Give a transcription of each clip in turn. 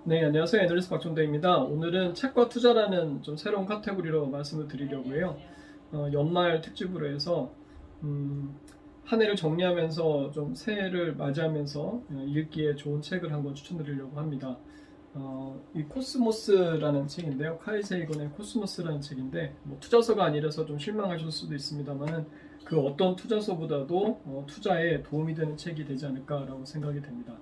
네, 안녕하세요. 애널리스트 박종대입니다. 오늘은 책과 투자라는 좀 새로운 카테고리로 말씀을 드리려고 해요. 연말 특집으로 해서 한 해를 정리하면서 좀 새해를 맞이하면서 읽기에 좋은 책을 한권 추천드리려고 합니다. 이 코스모스라는 책인데요. 카이 세이건의 코스모스라는 책인데 투자서가 아니라서 좀 실망하실 수도 있습니다만은 그 어떤 투자서보다도 투자에 도움이 되는 책이 되지 않을까라고 생각이 됩니다.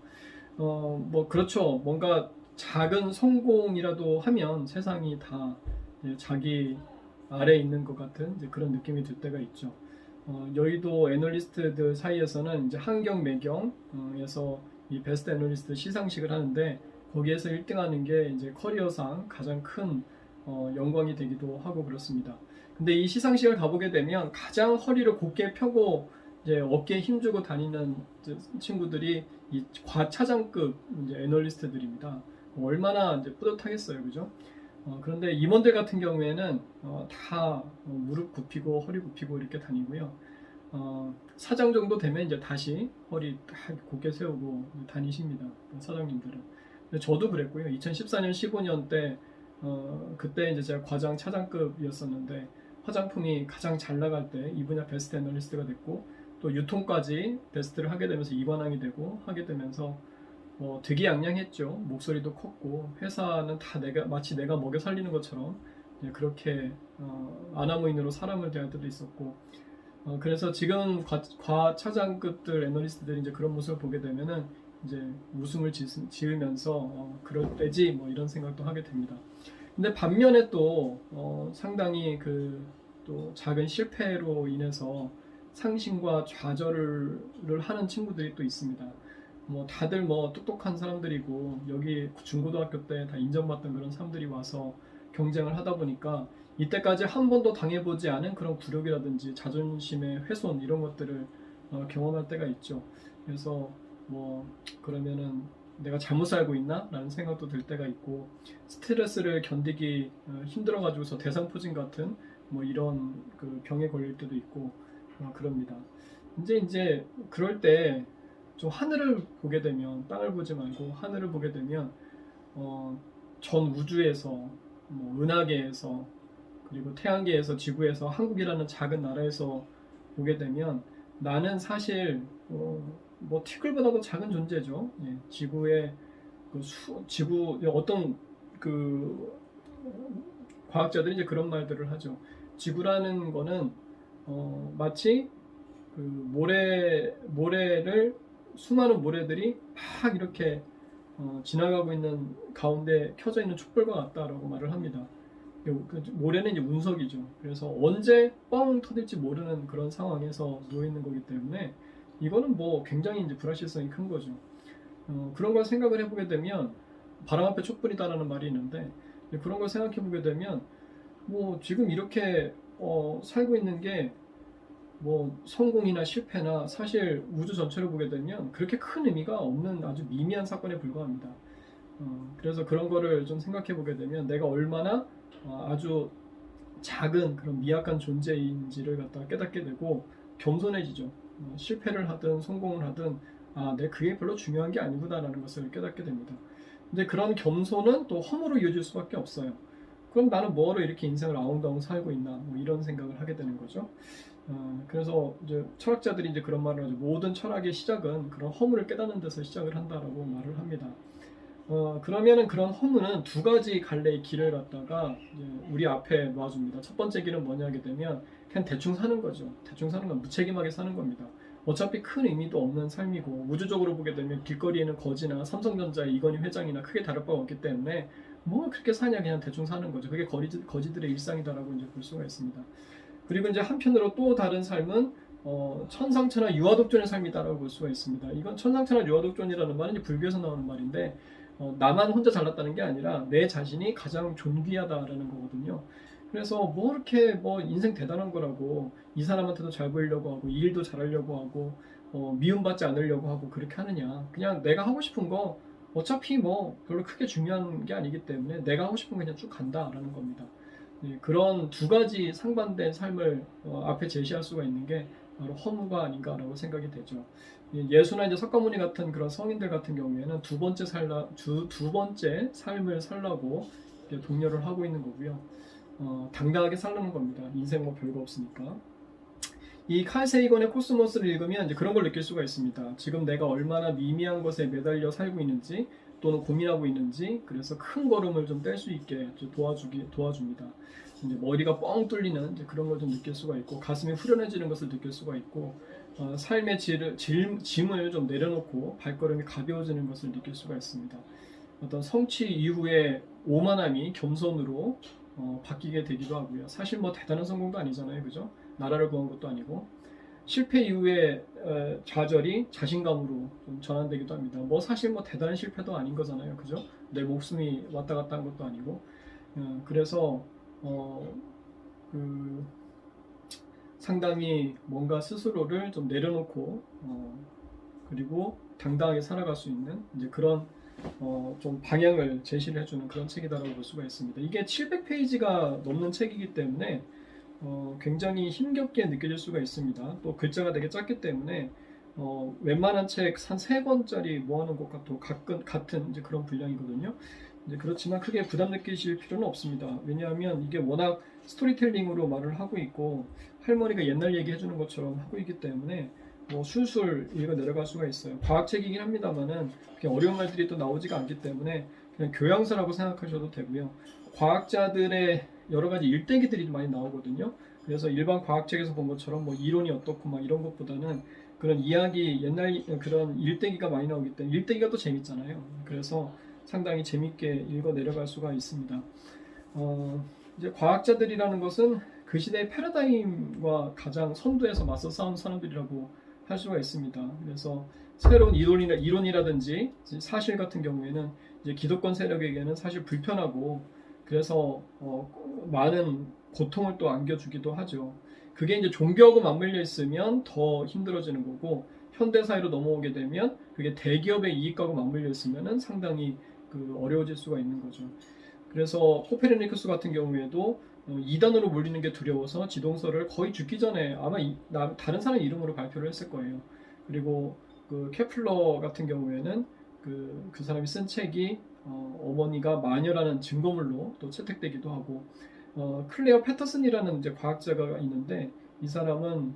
그렇죠. 뭔가 작은 성공이라도 하면 세상이 다 자기 아래에 있는 것 같은 이제 그런 느낌이 들 때가 있죠. 여의도 애널리스트들 사이에서는 이제 한경 매경에서 이 베스트 애널리스트 시상식을 하는데 거기에서 1등하는 게 이제 커리어상 가장 큰 영광이 되기도 하고 그렇습니다. 근데 이 시상식을 가보게 되면 가장 허리를 곧게 펴고 이제 어깨에 힘주고 다니는 친구들이 이 과차장급 이제 애널리스트들입니다. 얼마나 이제 뿌듯하겠어요, 그죠? 그런데 임원들 같은 경우에는 다 무릎 굽히고 허리 굽히고 이렇게 다니고요. 사장 정도 되면 이제 다시 허리 딱 곧게 세우고 다니십니다. 사장님들은. 근데 저도 그랬고요. 2014년, 15년 때 그때 이제 제가 과장 차장급이었었는데 화장품이 가장 잘 나갈 때 이 분야 베스트 애널리스트가 됐고 또 유통까지 베스트를 하게 되면서 2관왕이 되고 하게 되면서 되게 양양했죠. 목소리도 컸고 회사는 다 마치 내가 먹여 살리는 것처럼 그렇게 아나무인으로 사람을 대할 때도 있었고 그래서 지금 과차장급들 애널리스트들이 이제 그런 모습을 보게 되면은 이제 웃음을 지으면서 그럴 때지 뭐 이런 생각도 하게 됩니다. 근데 반면에 또 상당히 또 작은 실패로 인해서 상심과 좌절을 하는 친구들이 또 있습니다. 다들 똑똑한 사람들이고 여기 중고등학교 때 다 인정받던 그런 사람들이 와서 경쟁을 하다 보니까 이때까지 한 번도 당해보지 않은 그런 굴욕이라든지 자존심의 훼손 이런 것들을 경험할 때가 있죠. 그래서 그러면은 내가 잘못 살고 있나? 라는 생각도 들 때가 있고 스트레스를 견디기 힘들어가지고서 대상포진 같은 이런 그 병에 걸릴 때도 있고 그럽니다. 이제 그럴 때 좀 하늘을 보게 되면 땅을 보지 말고 하늘을 보게 되면 전 우주에서 은하계에서 그리고 태양계에서 지구에서 한국이라는 작은 나라에서 보게 되면 나는 사실 티끌보다도 작은 존재죠. 예, 지구의 지구 어떤 그 과학자들이 이제 그런 말들을 하죠. 지구라는 거는 마치 그 모래를 수많은 모래들이 막 이렇게 지나가고 있는 가운데 켜져 있는 촛불과 같다라고 말을 합니다. 모래는 이제 운석이죠. 그래서 언제 뻥 터질지 모르는 그런 상황에서 놓여 있는 거기 때문에 이거는 굉장히 이제 불확실성이 큰 거죠. 그런 걸 생각을 해보게 되면 바람 앞에 촛불이다라는 말이 있는데 그런 걸 생각해 보게 되면 지금 이렇게 살고 있는 게 성공이나 실패나 사실 우주 전체를 보게 되면 그렇게 큰 의미가 없는 아주 미미한 사건에 불과합니다. 그래서 그런 거를 좀 생각해 보게 되면 내가 얼마나 아주 작은 그런 미약한 존재인지를 갖다가 깨닫게 되고 겸손해지죠. 실패를 하든 성공을 하든 내 그게 별로 중요한 게 아니구나라는 것을 깨닫게 됩니다. 근데 그런 겸손은 또 허물로 이어질 수밖에 없어요. 그럼 나는 뭐로 이렇게 인생을 아웅다웅 살고 있나 이런 생각을 하게 되는 거죠. 그래서 이제 철학자들이 이제 그런 말을 하죠. 모든 철학의 시작은 그런 허물을 깨닫는 데서 시작을 한다라고 말을 합니다. 그러면은 그런 허물은 두 가지 갈래의 길을 갖다가 우리 앞에 놓아줍니다. 첫 번째 길은 뭐냐 하게 되면 그냥 대충 사는 거죠. 대충 사는 건 무책임하게 사는 겁니다. 어차피 큰 의미도 없는 삶이고 우주적으로 보게 되면 길거리에는 거지나 삼성전자의 이건희 회장이나 크게 다를 바가 없기 때문에 그렇게 사냐 그냥 대충 사는 거죠. 그게 거지들의 일상이다라고 이제 볼 수가 있습니다. 그리고 이제 한편으로 또 다른 삶은 천상천하 유아독존의 삶이다라고 볼 수가 있습니다. 이건 천상천하 유아독존이라는 말은 이제 불교에서 나오는 말인데 나만 혼자 잘났다는 게 아니라 내 자신이 가장 존귀하다라는 거거든요. 그래서 이렇게 인생 대단한 거라고 이 사람한테도 잘 보이려고 하고 이 일도 잘하려고 하고 미움받지 않으려고 하고 그렇게 하느냐. 그냥 내가 하고 싶은 거 어차피 별로 크게 중요한 게 아니기 때문에 내가 하고 싶은 거 그냥 쭉 간다라는 겁니다. 네, 그런 두 가지 상반된 삶을 앞에 제시할 수가 있는 게 바로 허무가 아닌가라고 생각이 되죠. 예수나 이제 석가모니 같은 그런 성인들 같은 경우에는 두 번째 삶을 살라고 독려를 하고 있는 거고요. 당당하게 살라는 겁니다. 인생 뭐 별거 없으니까. 이 칼 세이건의 코스모스를 읽으면 이제 그런 걸 느낄 수가 있습니다. 지금 내가 얼마나 미미한 것에 매달려 살고 있는지 또는 고민하고 있는지, 그래서 큰 걸음을 좀 뗄 수 있게 도와줍니다. 이제 머리가 뻥 뚫리는 이제 그런 걸 좀 느낄 수가 있고, 가슴이 후련해지는 것을 느낄 수가 있고, 삶의 짐을 좀 내려놓고 발걸음이 가벼워지는 것을 느낄 수가 있습니다. 어떤 성취 이후의 오만함이 겸손으로 바뀌게 되기도 하고요. 사실 뭐 대단한 성공도 아니잖아요, 그죠? 나라를 구한 것도 아니고, 실패 이후에 좌절이 자신감으로 좀 전환되기도 합니다. 뭐 사실 뭐 대단한 실패도 아닌 거잖아요, 그죠? 내 목숨이 왔다 갔다 한 것도 아니고, 그래서 상당히 뭔가 스스로를 좀 내려놓고 그리고 당당하게 살아갈 수 있는 이제 그런 좀 방향을 제시를 해주는 그런 책이다라고 볼 수가 있습니다. 이게 700페이지가 넘는 책이기 때문에 굉장히 힘겹게 느껴질 수가 있습니다. 또 글자가 되게 작기 때문에 웬만한 책 한 3권짜리 모아놓은 것과 같은 이제 그런 분량이거든요. 이제 그렇지만 크게 부담 느끼실 필요는 없습니다. 왜냐하면 이게 워낙 스토리텔링으로 말을 하고 있고 할머니가 옛날 얘기 해주는 것처럼 하고 있기 때문에 술술 읽어 내려갈 수가 있어요. 과학책이긴 합니다만은 그냥 어려운 말들이 또 나오지가 않기 때문에 그냥 교양서라고 생각하셔도 되고요. 과학자들의 여러 가지 일대기들이 많이 나오거든요. 그래서 일반 과학책에서 본 것처럼 뭐 이론이 어떻고 막 이런 것보다는 그런 이야기, 옛날 그런 일대기가 많이 나오기 때문에 일대기가 또 재밌잖아요. 그래서 상당히 재밌게 읽어 내려갈 수가 있습니다. 이제 과학자들이라는 것은 그 시대의 패러다임과 가장 선두에서 맞서 싸운 사람들이라고 할 수가 있습니다. 그래서 새로운 이론이라든지 사실 같은 경우에는 이제 기득권 세력에게는 사실 불편하고, 그래서 많은 고통을 또 안겨주기도 하죠. 그게 이제 종교하고 맞물려 있으면 더 힘들어지는 거고, 현대 사회로 넘어오게 되면 그게 대기업의 이익하고 맞물려 있으면은 상당히 어려워질 수가 있는 거죠. 그래서 코페르니쿠스 같은 경우에도 이단으로 몰리는 게 두려워서 지동서를 거의 죽기 전에 아마 다른 사람 이름으로 발표를 했을 거예요. 그리고 그 케플러 같은 경우에는 그 사람이 쓴 책이 어머니가 마녀라는 증거물로 또 채택되기도 하고, 클레어 패터슨이라는 이제 과학자가 있는데, 이 사람은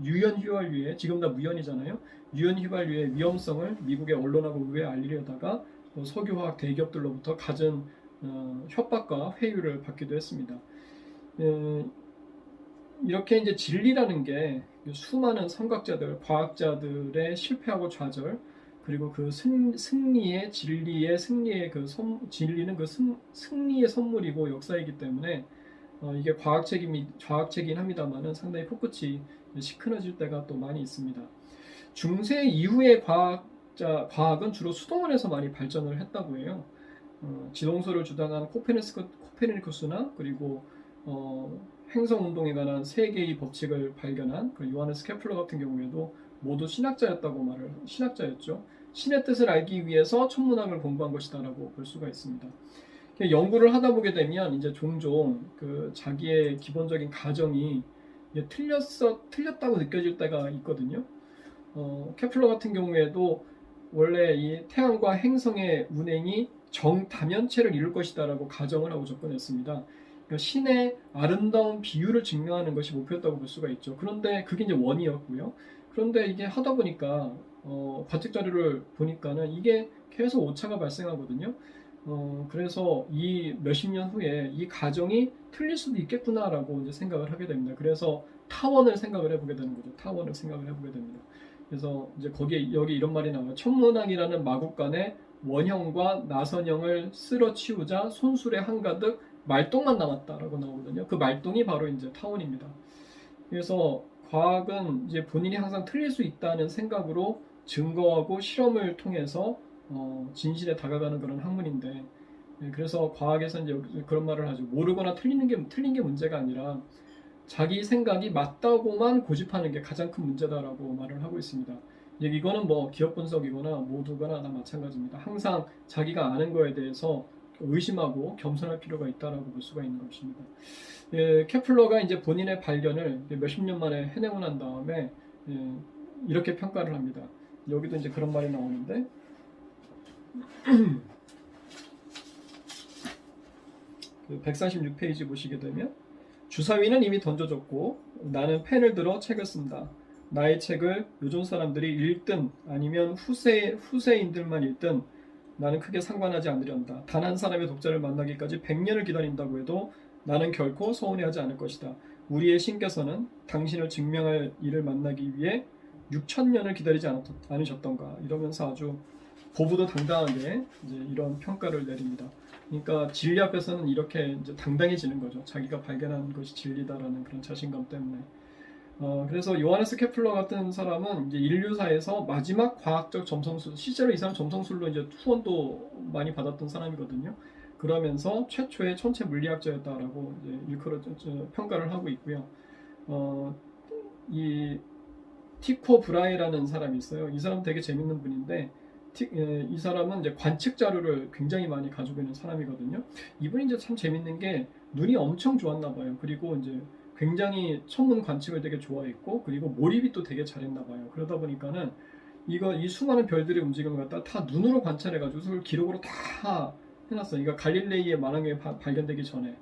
유연휘발유의, 지금 다 무연이잖아요. 유연휘발유의 위험성을 미국의 언론하고 의회에 알리려다가 석유화학 대기업들로부터 갖은 협박과 회유를 받기도 했습니다. 이렇게 이제 진리라는 게 수많은 선각자들, 과학자들의 실패하고 그리고 그 승리의 진리는 승리의 선물이고 역사이기 때문에 이게 과학책이긴 합니다만은 상당히 풋끝이 시큰해질 때가 또 많이 있습니다. 중세 이후의 과학은 주로 수동을 해서 많이 발전을 했다고 해요. 지동설을 주장한 코페르니쿠스나 그리고 행성운동에 관한 세 개의 법칙을 발견한 요하네스 케플러 같은 경우에도 모두 신학자였죠. 신의 뜻을 알기 위해서 천문학을 공부한 것이다라고 볼 수가 있습니다. 연구를 하다 보게 되면 이제 종종 자기의 기본적인 가정이 틀렸다고 느껴질 때가 있거든요. 케플러 같은 경우에도 원래 이 태양과 행성의 운행이 정다면체를 이룰 것이다라고 가정을 하고 접근했습니다. 그러니까 신의 아름다운 비율을 증명하는 것이 목표였다고 볼 수가 있죠. 그런데 그게 이제 원이었고요. 그런데 이게 하다 보니까 관측 자료를 보니까는 이게 계속 오차가 발생하거든요. 그래서 이 몇십 년 후에 이 가정이 틀릴 수도 있겠구나라고 이제 생각을 하게 됩니다. 그래서 타원을 생각을 해보게 되는 거죠. 타원을 생각을 해보게 됩니다. 그래서 이제 여기 이런 말이 나와요. 천문학이라는 마국간에 원형과 나선형을 쓸어치우자 손술에 한가득 말똥만 남았다라고 나오거든요. 그 말똥이 바로 이제 타원입니다. 그래서 과학은 이제 본인이 항상 틀릴 수 있다는 생각으로 증거하고 실험을 통해서 진실에 다가가는 그런 학문인데, 그래서 과학에서 이제 그런 말을 하죠. 모르거나 틀린 게 문제가 아니라 자기 생각이 맞다고만 고집하는 게 가장 큰 문제다라고 말을 하고 있습니다. 이거는 뭐 기업 분석이거나 모두거나 다 마찬가지입니다. 항상 자기가 아는 거에 대해서 의심하고 겸손할 필요가 있다라고 볼 수가 있는 것입니다. 예, 케플러가 이제 본인의 발견을 몇십 년 만에 해내고 난 다음에 예, 이렇게 평가를 합니다. 여기도 이제 그런 말이 나오는데 146페이지 보시게 되면 주사위는 이미 던져졌고 나는 펜을 들어 책을 쓴다. 나의 책을 요즘 사람들이 읽든 아니면 후세인들만 읽든 나는 크게 상관하지 않으련다. 단 한 사람의 독자를 만나기까지 100년을 기다린다고 해도 나는 결코 서운해하지 않을 것이다. 우리의 신께서는 당신을 증명할 일을 만나기 위해 6,000년을 기다리지 않으셨던가. 이러면서 아주 고부도 당당하게 이제 이런 평가를 내립니다. 그러니까 진리 앞에서는 이렇게 이제 당당해지는 거죠. 자기가 발견한 것이 진리다라는 그런 자신감 때문에. 그래서 요하네스 케플러 같은 사람은 이제 인류사에서 마지막 과학적 점성술, 실제로 이 사람 점성술로 이제 후원도 많이 받았던 사람이거든요. 그러면서 최초의 천체 물리학자였다라고 이제 일컬어 평가를 하고 있고요. 이 티코 브라이라는 사람이 있어요. 이 사람 되게 재밌는 분인데 이 사람은 이제 관측 자료를 굉장히 많이 가지고 있는 사람이거든요. 이분이 이제 참 재밌는 게 눈이 엄청 좋았나 봐요. 그리고 이제 굉장히 천문 관측을 되게 좋아했고 그리고 몰입이 또 되게 잘했나 봐요. 그러다 보니까는 이 수많은 별들의 움직임을 갖다 다 눈으로 관찰해가지고 그걸 기록으로 다 해놨어요. 그러니까 갈릴레이의 만왕경이 발명되기 전에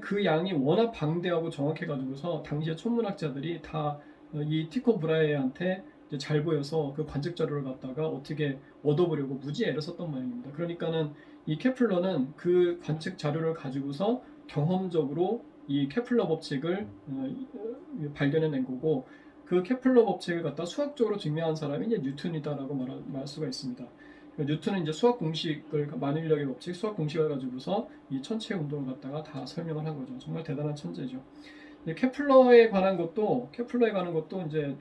그 양이 워낙 방대하고 정확해가지고서 당시에 천문학자들이 다 이 티코 브라헤한테 잘 보여서 그 관측 자료를 갖다가 어떻게 얻어보려고 무지 애를 썼던 모양입니다. 그러니까는 이 케플러는 그 관측 자료를 가지고서 경험적으로 이 케플러 법칙을 발견해낸 거고 그 케플러 법칙을 갖다 수학적으로 증명한 사람이 이제 뉴턴이다라고 말할 수가 있습니다. 뉴턴은 이제 수학 공식을 만일력의 법칙, 수학 공식을 가지고서 이 천체 운동을 갖다가 다 설명을 한 거죠. 정말 대단한 천재죠. 케플러에 관한 것도 이제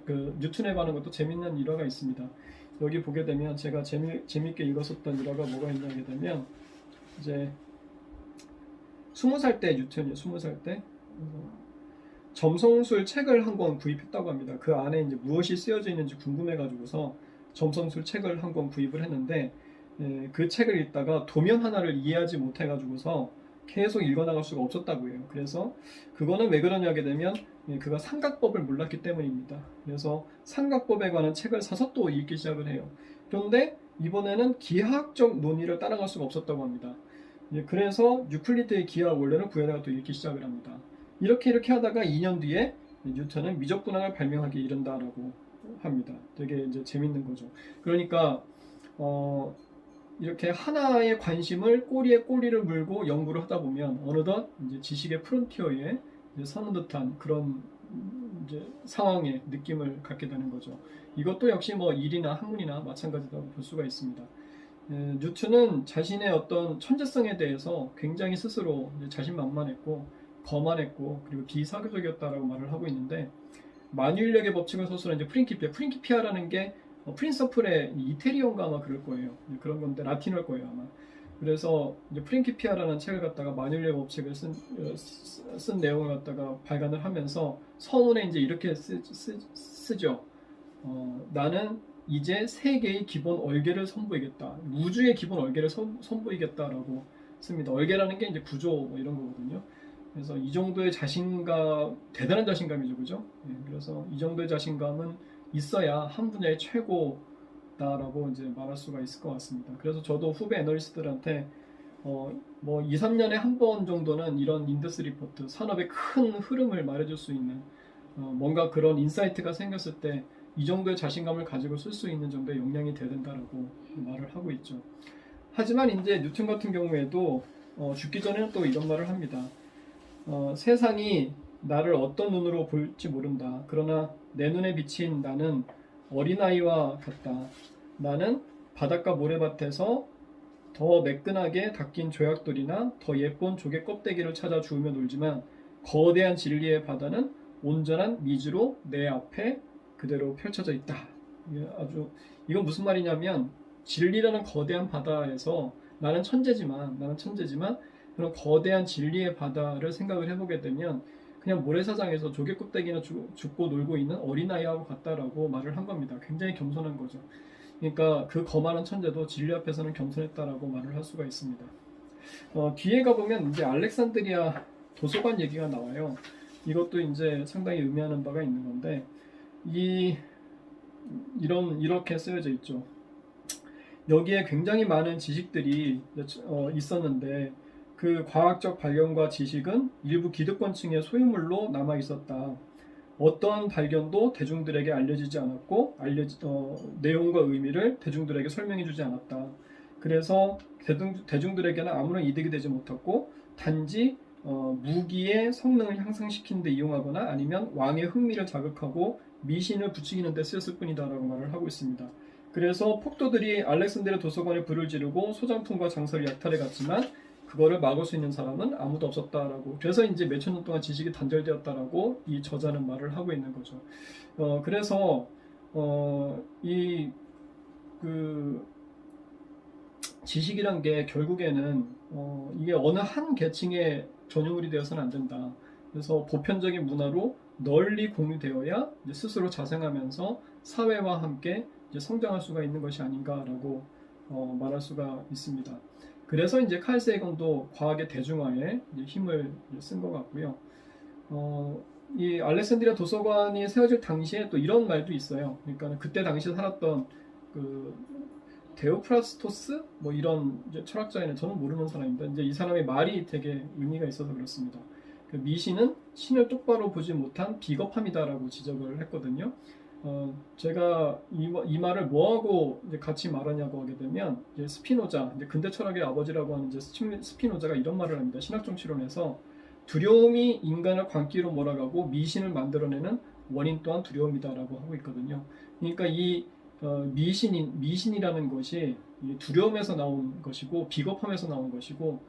그 뉴턴에 관한 것도 재밌는 일화가 있습니다. 여기 보게 되면 제가 재밌게 읽었었던 일화가 뭐가 있냐게 되면 이제 20살 때 뉴턴이요. 20살 때 점성술 책을 한 권 구입했다고 합니다. 그 안에 이제 무엇이 쓰여져 있는지 궁금해가지고서 점성술 책을 한 권 구입을 했는데 그 책을 읽다가 도면 하나를 이해하지 못해가지고서 계속 읽어나갈 수가 없었다고 해요. 그래서 그거는 왜 그러냐게 되면 그가 삼각법을 몰랐기 때문입니다. 그래서 삼각법에 관한 책을 사서 또 읽기 시작을 해요. 그런데 이번에는 기하학적 논의를 따라갈 수가 없었다고 합니다. 그래서 유클리드의 기하학 원론을 구해다가 또 읽기 시작을 합니다. 이렇게 하다가 2년 뒤에 뉴턴은 미적분학을 발명하기 이른다라고 합니다. 되게 이제 재밌는 거죠. 그러니까 이렇게 하나의 관심을 꼬리에 꼬리를 물고 연구를 하다 보면 어느덧 이제 지식의 프론티어에 서는 듯한 그런 이제 상황의 느낌을 갖게 되는 거죠. 이것도 역시 뭐 일이나 학문이나 마찬가지라고 볼 수가 있습니다. 뉴턴은 자신의 어떤 천재성에 대해서 굉장히 스스로 자신만만했고 거만했고 그리고 비사교적이었다라고 말을 하고 있는데 만유인력의 법칙을 서술한 이제 프린키피아라는 게 프린서플의 이태리온가 아마 그럴 거예요. 그런 건데 라틴어일 거예요 아마. 그래서 이제 프린키피아라는 책을 갖다가 만유인력의 법칙을 쓴 내용을 갖다가 발간을 하면서 서문에 이제 이렇게 쓰죠. 나는 이제 세계의 기본 얼개를 선보이겠다. 우주의 기본 얼개를 선보이겠다라고 씁니다. 얼개라는 게 이제 구조 뭐 이런 거거든요. 그래서 이 정도의 자신감, 대단한 자신감이죠, 그죠? 그래서 이 정도의 자신감은 있어야 한 분야의 최고다라고 이제 말할 수가 있을 것 같습니다. 그래서 저도 후배 애널리스트들한테 뭐 2, 3년에 한 번 정도는 이런 인더스 리포트, 산업의 큰 흐름을 말해줄 수 있는 뭔가 그런 인사이트가 생겼을 때 이 정도의 자신감을 가지고 쓸 수 있는 정도의 역량이 돼야 된다라고 말을 하고 있죠. 하지만 이제 뉴턴 같은 경우에도 죽기 전에는 또 이런 말을 합니다. 세상이 나를 어떤 눈으로 볼지 모른다. 그러나 내 눈에 비친 나는 어린아이와 같다. 나는 바닷가 모래밭에서 더 매끈하게 닦인 조약돌이나 더 예쁜 조개 껍데기를 찾아 주우며 놀지만 거대한 진리의 바다는 온전한 미주로 내 앞에 그대로 펼쳐져 있다. 이건 무슨 말이냐면 진리라는 거대한 바다에서 나는 천재지만 그런 거대한 진리의 바다를 생각을 해보게 되면 그냥 모래사장에서 조개 껍데기나 줍고 놀고 있는 어린아이하고 같다라고 말을 한 겁니다. 굉장히 겸손한 거죠. 그러니까 그 거만한 천재도 진리 앞에서는 겸손했다라고 말을 할 수가 있습니다. 뒤에 가보면 이제 알렉산드리아 도서관 얘기가 나와요. 이것도 이제 상당히 의미하는 바가 있는 건데, 이렇게 쓰여져 있죠. 여기에 굉장히 많은 지식들이 있었는데, 그 과학적 발견과 지식은 일부 기득권층의 소유물로 남아 있었다. 어떤 발견도 대중들에게 알려지지 않았고, 내용과 의미를 대중들에게 설명해주지 않았다. 그래서 대중들에게는 아무런 이득이 되지 못했고, 단지 무기의 성능을 향상시키는 데 이용하거나 아니면 왕의 흥미를 자극하고 미신을 부추기는 데 쓰였을 뿐이다라고 말을 하고 있습니다. 그래서 폭도들이 알렉산드리아 도서관에 불을 지르고 소장품과 장서를 약탈해 갔지만 그거를 막을 수 있는 사람은 아무도 없었다라고. 그래서 이제 몇천 년 동안 지식이 단절되었다라고 이 저자는 말을 하고 있는 거죠. 그래서 이 그 지식이란 게 결국에는 이게 어느 한 계층의 전유물이 되어서는 안 된다. 그래서 보편적인 문화로 널리 공유되어야 이제 스스로 자생하면서 사회와 함께 이제 성장할 수가 있는 것이 아닌가라고 말할 수가 있습니다. 그래서 이제 칼 세이건도 과학의 대중화에 힘을 쓴 것 같고요. 이 알렉산드리아 도서관이 세워질 당시에 또 이런 말도 있어요. 그러니까 그때 당시에 살았던 그 데오프라스토스 뭐 이런 이제 철학자에는 저는 모르는 사람입니다. 이제 이 사람의 말이 되게 의미가 있어서 그렇습니다. 그 미신은 신을 똑바로 보지 못한 비겁함이다라고 지적을 했거든요. 제가 이 말을 뭐하고 이제 같이 말하냐고 하게 되면 이제 스피노자, 이제 근대 철학의 아버지라고 하는 이제 스피노자가 이런 말을 합니다. 신학정치론에서 두려움이 인간을 광기로 몰아가고 미신을 만들어내는 원인 또한 두려움이다라고 하고 있거든요. 그러니까 이 미신이라는 것이 두려움에서 나온 것이고 비겁함에서 나온 것이고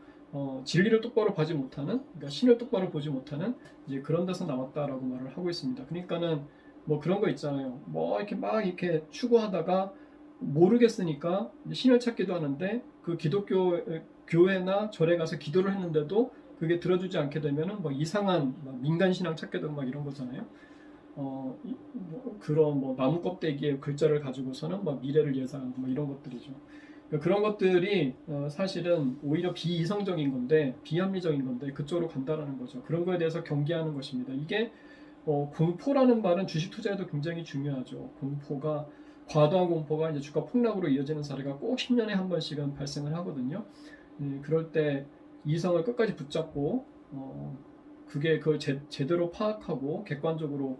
진리를 똑바로 보지 못하는, 그러니까 신을 똑바로 보지 못하는 이제 그런 데서 나왔다라고 말을 하고 있습니다. 그러니까는 뭐 그런 거 있잖아요. 뭐 이렇게 막 이렇게 추구하다가 모르겠으니까 신을 찾기도 하는데 그 기독교 교회나 절에 가서 기도를 했는데도 그게 들어주지 않게 되면은 뭐 이상한 민간 신앙 찾게 되고 막 이런 거잖아요. 그런 뭐 나무 껍데기에 글자를 가지고서는 막 미래를 예상하고 뭐 이런 것들이죠. 그런 것들이 사실은 오히려 비이성적인 건데 비합리적인 건데 그쪽으로 간다라는 거죠. 그런 거에 대해서 경계하는 것입니다. 이게 공포라는 말은 주식 투자에도 굉장히 중요하죠. 과도한 공포가 이제 주가 폭락으로 이어지는 사례가 꼭 10년에 한 번씩은 발생을 하거든요. 그럴 때 이성을 끝까지 붙잡고 그걸 제대로 파악하고 객관적으로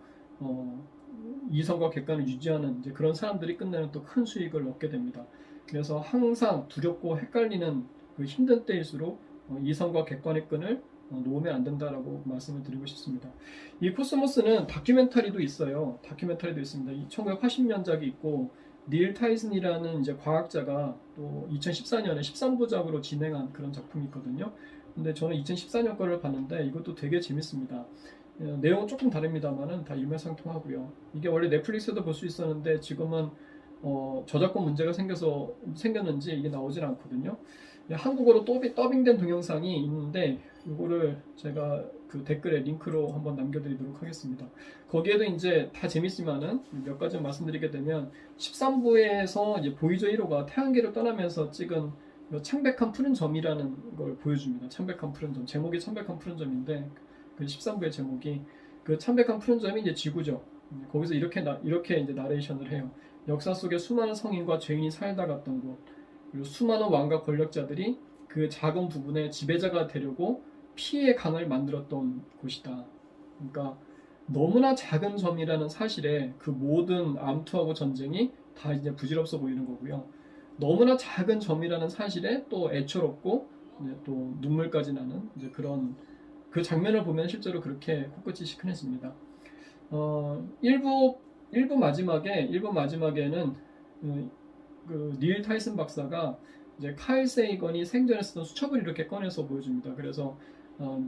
이성과 객관을 유지하는 이제 그런 사람들이 끝내는 또 큰 수익을 얻게 됩니다. 그래서 항상 두렵고 헷갈리는 그 힘든 때일수록 이성과 객관의 끈을 놓으면 안 된다라고 말씀을 드리고 싶습니다. 이 코스모스는 다큐멘터리도 있어요. 다큐멘터리도 있습니다. 1980년작이 있고 닐 타이슨이라는 이제 과학자가 또 2014년에 13부작으로 진행한 그런 작품이 있거든요. 근데 저는 2014년 거를 봤는데 이것도 되게 재밌습니다. 내용은 조금 다릅니다만은 다 일맥상통하고요. 이게 원래 넷플릭스에도 볼 수 있었는데 지금은 저작권 문제가 생겼는지 이게 나오질 않거든요. 한국어로 더빙된 동영상이 있는데 이거를 제가 그 댓글에 링크로 한번 남겨드리도록 하겠습니다. 거기에도 이제 다 재밌지만은 몇 가지 말씀드리게 되면 13부에서 이제 보이저 1호가 태양계를 떠나면서 찍은 창백한 푸른 점이라는 걸 보여줍니다. 창백한 푸른 점. 제목이 창백한 푸른 점인데 그 13부의 제목이 그 창백한 푸른 점이 이제 지구죠. 거기서 이렇게 이제 나레이션을 해요. 역사 속에 수많은 성인과 죄인이 살다 갔던 곳, 그리고 수많은 왕과 권력자들이 그 작은 부분에 지배자가 되려고 피의 강을 만들었던 곳이다. 그러니까 너무나 작은 점이라는 사실에 그 모든 암투하고 전쟁이 다 이제 부질없어 보이는 거고요. 너무나 작은 점이라는 사실에 또 애처롭고 또 눈물까지 나는 이제 그런 그 장면을 보면 실제로 그렇게 코끝이 시큰해집니다. 1부 마지막에는 그 닐 타이슨 박사가 이제 칼 세이건이 생전에 쓰던 수첩을 이렇게 꺼내서 보여줍니다. 그래서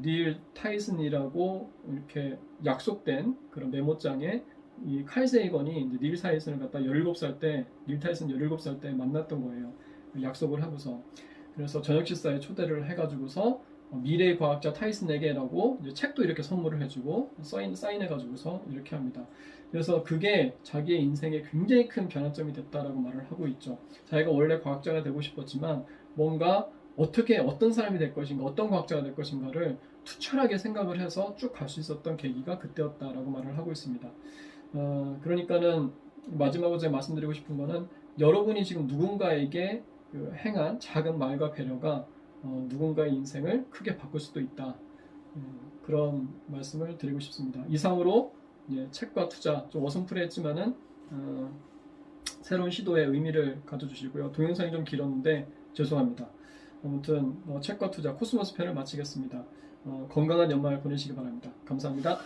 닐 타이슨이라고 이렇게 약속된 그런 메모장에 이 칼 세이건이 이제 닐 타이슨을 갖다 17살 때, 닐 타이슨 17살 때 만났던 거예요. 약속을 하고서. 그래서 저녁 식사에 초대를 해가지고서 미래의 과학자 타이슨에게라고 이제 책도 이렇게 선물을 해주고 사인해가지고서 이렇게 합니다. 그래서 그게 자기의 인생에 굉장히 큰 변화점이 됐다라고 말을 하고 있죠. 자기가 원래 과학자가 되고 싶었지만 뭔가 어떻게 어떤 사람이 될 것인가, 어떤 과학자가 될 것인가를 투철하게 생각을 해서 쭉 갈 수 있었던 계기가 그때였다라고 말을 하고 있습니다. 그러니까는 마지막으로 제가 말씀드리고 싶은 거는 여러분이 지금 누군가에게 그 행한 작은 말과 배려가 누군가의 인생을 크게 바꿀 수도 있다. 그런 말씀을 드리고 싶습니다. 이상으로 책과 투자 좀 어슴푸레했지만은 새로운 시도에 의미를 가져주시고요. 동영상이 좀 길었는데 죄송합니다. 아무튼 책과 투자 코스모스 편을 마치겠습니다. 건강한 연말 보내시기 바랍니다. 감사합니다.